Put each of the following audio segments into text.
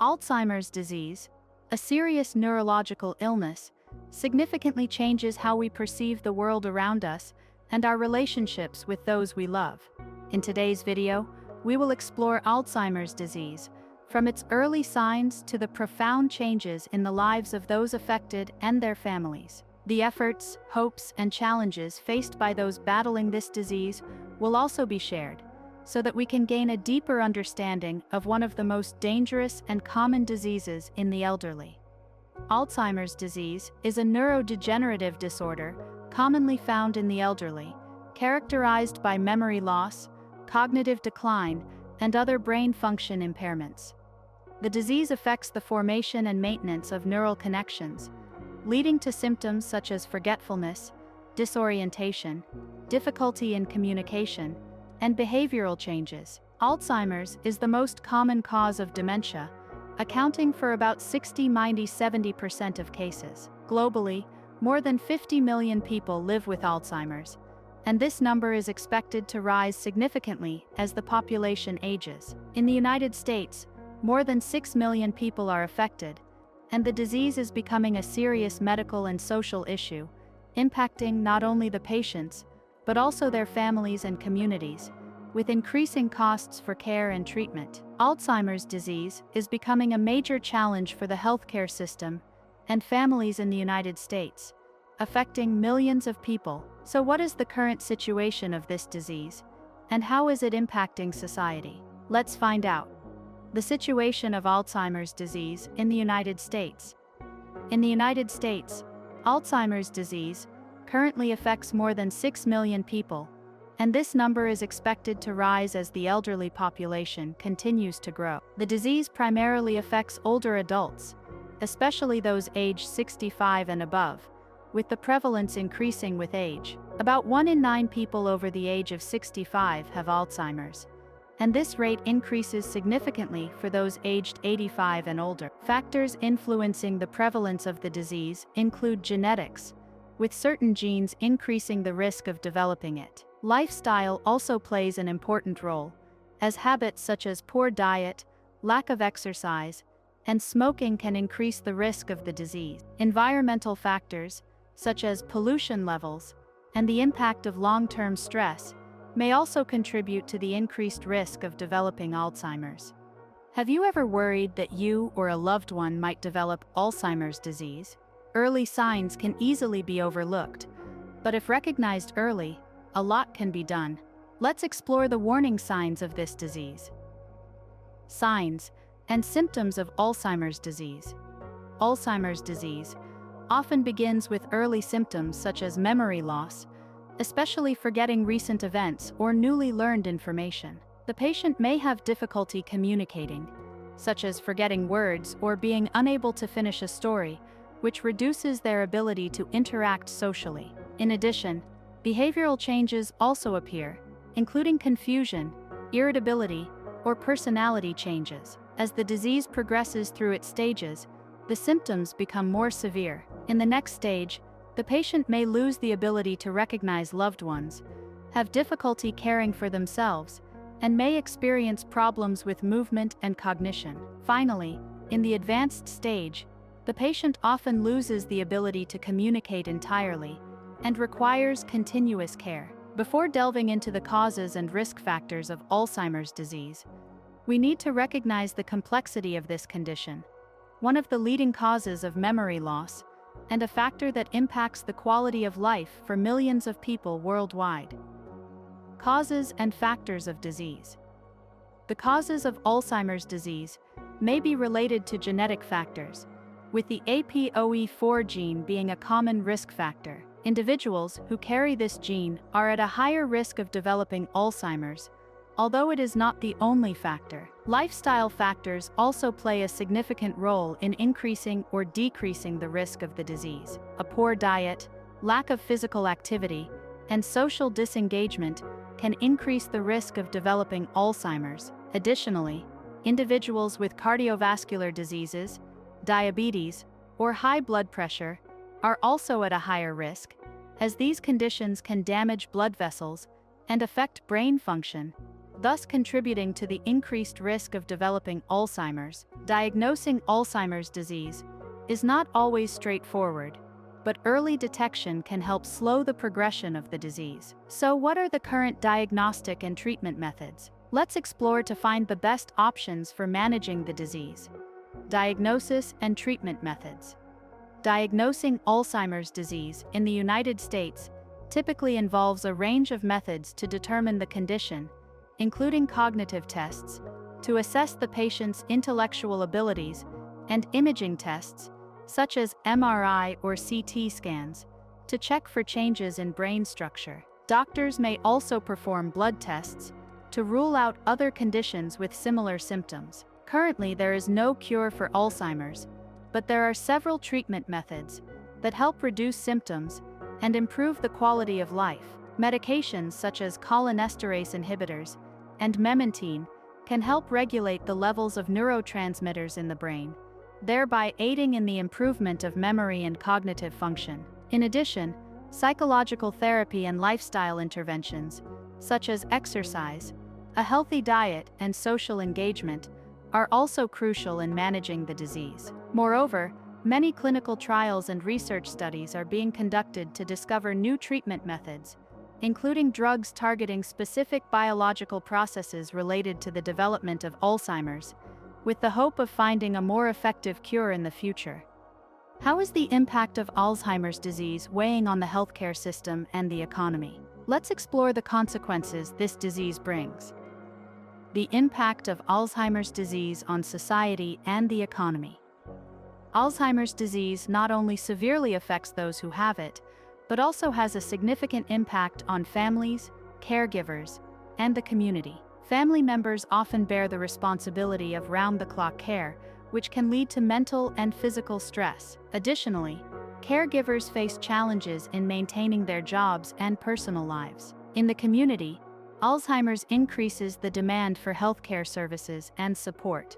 Alzheimer's disease, a serious neurological illness, significantly changes how we perceive the world around us and our relationships with those we love. In today's video, we will explore Alzheimer's disease, from its early signs to the profound changes in the lives of those affected and their families. The efforts, hopes, and challenges faced by those battling this disease will also be shared, so that we can gain a deeper understanding of one of the most dangerous and common diseases in the elderly. Alzheimer's disease is a neurodegenerative disorder commonly found in the elderly, characterized by memory loss, cognitive decline, and other brain function impairments. The disease affects the formation and maintenance of neural connections, leading to symptoms such as forgetfulness, disorientation, difficulty in communication, and behavioral changes. Alzheimer's is the most common cause of dementia, accounting for about 60–70% of cases. Globally, more than 50 million people live with Alzheimer's, and this number is expected to rise significantly as the population ages. In the United States, more than 6 million people are affected, and the disease is becoming a serious medical and social issue, impacting not only the patients, but also their families and communities, with increasing costs for care and treatment. Alzheimer's disease is becoming a major challenge for the healthcare system and families in the United States, affecting millions of people. So what is the current situation of this disease, and how is it impacting society? Let's find out. The situation of Alzheimer's disease in the United States. In the United States, Alzheimer's disease currently affects more than 6 million people, and this number is expected to rise as the elderly population continues to grow. The disease primarily affects older adults, especially those aged 65 and above, with the prevalence increasing with age. About 1 in 9 people over the age of 65 have Alzheimer's, and this rate increases significantly for those aged 85 and older. Factors influencing the prevalence of the disease include genetics, with certain genes increasing the risk of developing it. Lifestyle also plays an important role, as habits such as poor diet, lack of exercise, and smoking can increase the risk of the disease. Environmental factors, such as pollution levels and the impact of long-term stress, may also contribute to the increased risk of developing Alzheimer's. Have you ever worried that you or a loved one might develop Alzheimer's disease? Early signs can easily be overlooked, but if recognized early, a lot can be done. Let's explore the warning signs of this disease. Signs and symptoms of Alzheimer's disease. Alzheimer's disease often begins with early symptoms such as memory loss, especially forgetting recent events or newly learned information. The patient may have difficulty communicating, such as forgetting words or being unable to finish a story, which reduces their ability to interact socially. In addition, behavioral changes also appear, including confusion, irritability, or personality changes. As the disease progresses through its stages, the symptoms become more severe. In the next stage, the patient may lose the ability to recognize loved ones, have difficulty caring for themselves, and may experience problems with movement and cognition. Finally, in the advanced stage, the patient often loses the ability to communicate entirely and requires continuous care. Before delving into the causes and risk factors of Alzheimer's disease, we need to recognize the complexity of this condition, one of the leading causes of memory loss, and a factor that impacts the quality of life for millions of people worldwide. Causes and factors of disease. The causes of Alzheimer's disease may be related to genetic factors, with the APOE4 gene being a common risk factor. Individuals who carry this gene are at a higher risk of developing Alzheimer's, although it is not the only factor. Lifestyle factors also play a significant role in increasing or decreasing the risk of the disease. A poor diet, lack of physical activity, and social disengagement can increase the risk of developing Alzheimer's. Additionally, individuals with cardiovascular diseases, diabetes, or high blood pressure are also at a higher risk, as these conditions can damage blood vessels and affect brain function, thus contributing to the increased risk of developing Alzheimer's. Diagnosing Alzheimer's disease is not always straightforward, but early detection can help slow the progression of the disease. So what are the current diagnostic and treatment methods? Let's explore to find the best options for managing the disease. Diagnosis and treatment methods. Diagnosing Alzheimer's disease in the United States typically involves a range of methods to determine the condition, including cognitive tests, to assess the patient's intellectual abilities, and imaging tests, such as MRI or CT scans, to check for changes in brain structure. Doctors may also perform blood tests to rule out other conditions with similar symptoms. Currently, there is no cure for Alzheimer's, but there are several treatment methods that help reduce symptoms and improve the quality of life. Medications such as cholinesterase inhibitors and memantine can help regulate the levels of neurotransmitters in the brain, thereby aiding in the improvement of memory and cognitive function. In addition, psychological therapy and lifestyle interventions, such as exercise, a healthy diet, and social engagement, are also crucial in managing the disease. Moreover, many clinical trials and research studies are being conducted to discover new treatment methods, including drugs targeting specific biological processes related to the development of Alzheimer's, with the hope of finding a more effective cure in the future. How is the impact of Alzheimer's disease weighing on the healthcare system and the economy? Let's explore the consequences this disease brings. The impact of Alzheimer's disease on society and the economy. Alzheimer's disease not only severely affects those who have it, but also has a significant impact on families, caregivers, and the community. Family members often bear the responsibility of round-the-clock care, which can lead to mental and physical stress. Additionally, caregivers face challenges in maintaining their jobs and personal lives. In the community, Alzheimer's increases the demand for healthcare services and support,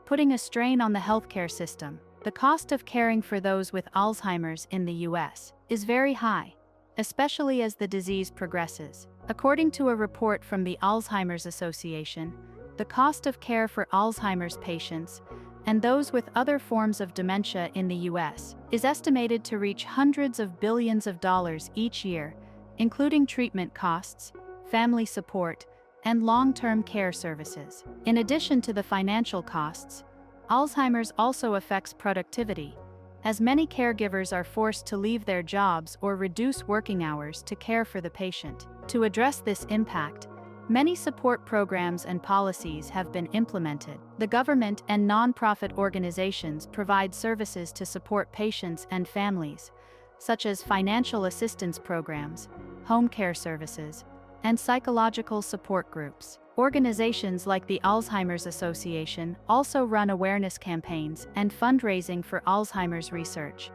putting a strain on the healthcare system. The cost of caring for those with Alzheimer's in the U.S. is very high, especially as the disease progresses. According to a report from the Alzheimer's Association, the cost of care for Alzheimer's patients and those with other forms of dementia in the U.S. is estimated to reach hundreds of billions of dollars each year, including treatment costs, family support, and long-term care services. In addition to the financial costs, Alzheimer's also affects productivity, as many caregivers are forced to leave their jobs or reduce working hours to care for the patient. To address this impact, many support programs and policies have been implemented. The government and nonprofit organizations provide services to support patients and families, such as financial assistance programs, home care services, and psychological support groups. Organizations like the Alzheimer's Association also run awareness campaigns and fundraising for Alzheimer's research,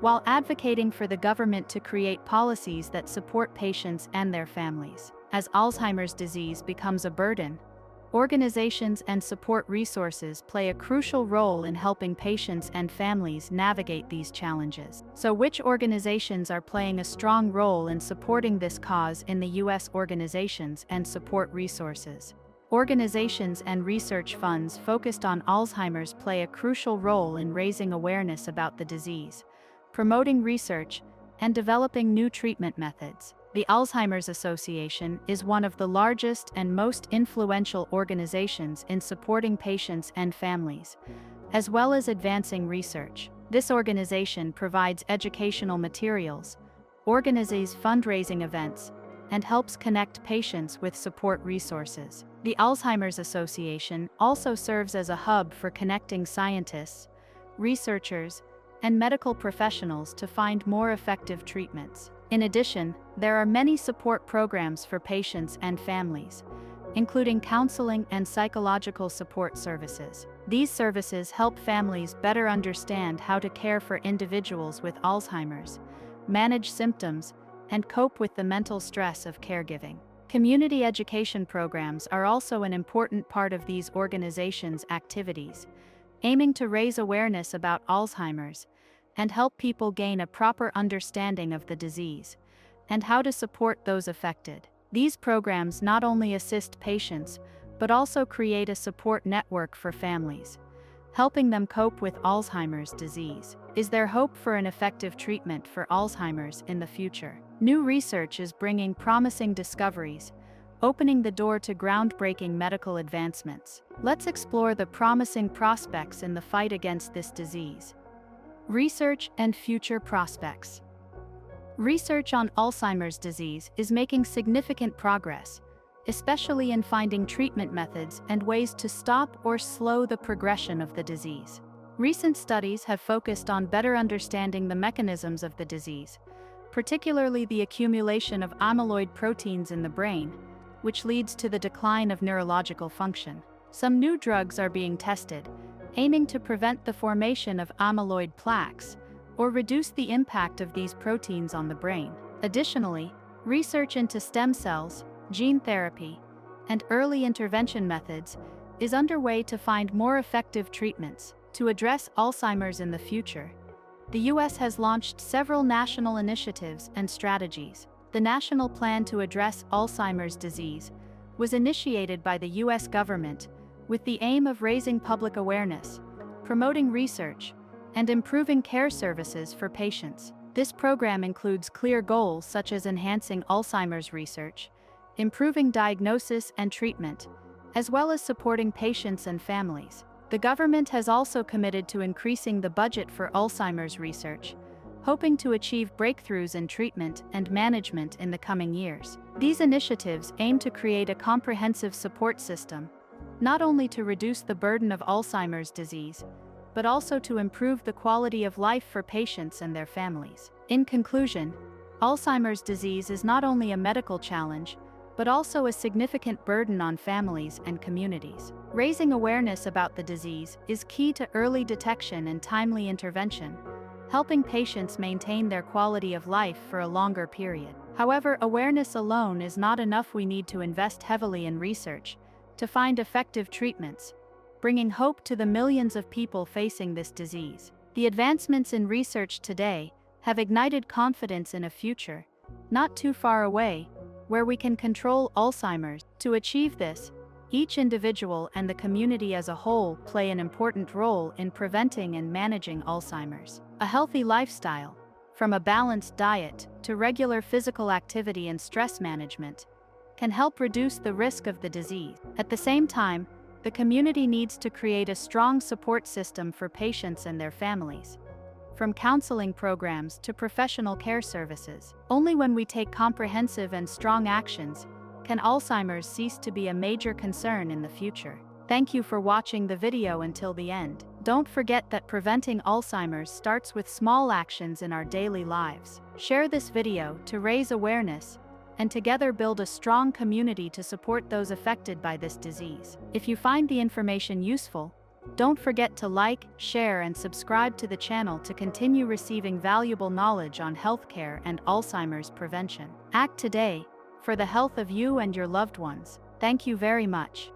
while advocating for the government to create policies that support patients and their families. As Alzheimer's disease becomes a burden, organizations and support resources play a crucial role in helping patients and families navigate these challenges. So, which organizations are playing a strong role in supporting this cause in the U.S. organizations and support resources? Organizations and research funds focused on Alzheimer's play a crucial role in raising awareness about the disease, promoting research, and developing new treatment methods. The Alzheimer's Association is one of the largest and most influential organizations in supporting patients and families, as well as advancing research. This organization provides educational materials, organizes fundraising events, and helps connect patients with support resources. The Alzheimer's Association also serves as a hub for connecting scientists, researchers, and medical professionals to find more effective treatments. In addition, there are many support programs for patients and families, including counseling and psychological support services. These services help families better understand how to care for individuals with Alzheimer's, manage symptoms, and cope with the mental stress of caregiving. Community education programs are also an important part of these organizations' activities, aiming to raise awareness about Alzheimer's and help people gain a proper understanding of the disease and how to support those affected. These programs not only assist patients, but also create a support network for families, helping them cope with Alzheimer's disease. Is there hope for an effective treatment for Alzheimer's in the future? New research is bringing promising discoveries, opening the door to groundbreaking medical advancements. Let's explore the promising prospects in the fight against this disease. Research and future prospects. Research on Alzheimer's disease is making significant progress, especially in finding treatment methods and ways to stop or slow the progression of the disease. Recent studies have focused on better understanding the mechanisms of the disease, particularly the accumulation of amyloid proteins in the brain, which leads to the decline of neurological function. Some new drugs are being tested, aiming to prevent the formation of amyloid plaques or reduce the impact of these proteins on the brain. Additionally, research into stem cells, gene therapy, and early intervention methods is underway to find more effective treatments to address Alzheimer's in the future. The U.S. has launched several national initiatives and strategies. The National Plan to Address Alzheimer's Disease was initiated by the U.S. government with the aim of raising public awareness, promoting research, and improving care services for patients. This program includes clear goals such as enhancing Alzheimer's research, improving diagnosis and treatment, as well as supporting patients and families. The government has also committed to increasing the budget for Alzheimer's research, hoping to achieve breakthroughs in treatment and management in the coming years. These initiatives aim to create a comprehensive support system, not only to reduce the burden of Alzheimer's disease, but also to improve the quality of life for patients and their families. In conclusion, Alzheimer's disease is not only a medical challenge, but also a significant burden on families and communities. Raising awareness about the disease is key to early detection and timely intervention, helping patients maintain their quality of life for a longer period. However, awareness alone is not enough. We need to invest heavily in research to find effective treatments, bringing hope to the millions of people facing this disease. The advancements in research today have ignited confidence in a future, not too far away, where we can control Alzheimer's. To achieve this, each individual and the community as a whole play an important role in preventing and managing Alzheimer's. A healthy lifestyle, from a balanced diet to regular physical activity and stress management, can help reduce the risk of the disease. At the same time, the community needs to create a strong support system for patients and their families, from counseling programs to professional care services. Only when we take comprehensive and strong actions can Alzheimer's cease to be a major concern in the future. Thank you for watching the video until the end. Don't forget that preventing Alzheimer's starts with small actions in our daily lives. Share this video to raise awareness and together build a strong community to support those affected by this disease. If you find the information useful, don't forget to like, share, and subscribe to the channel to continue receiving valuable knowledge on healthcare and Alzheimer's prevention. Act today for the health of you and your loved ones. Thank you very much.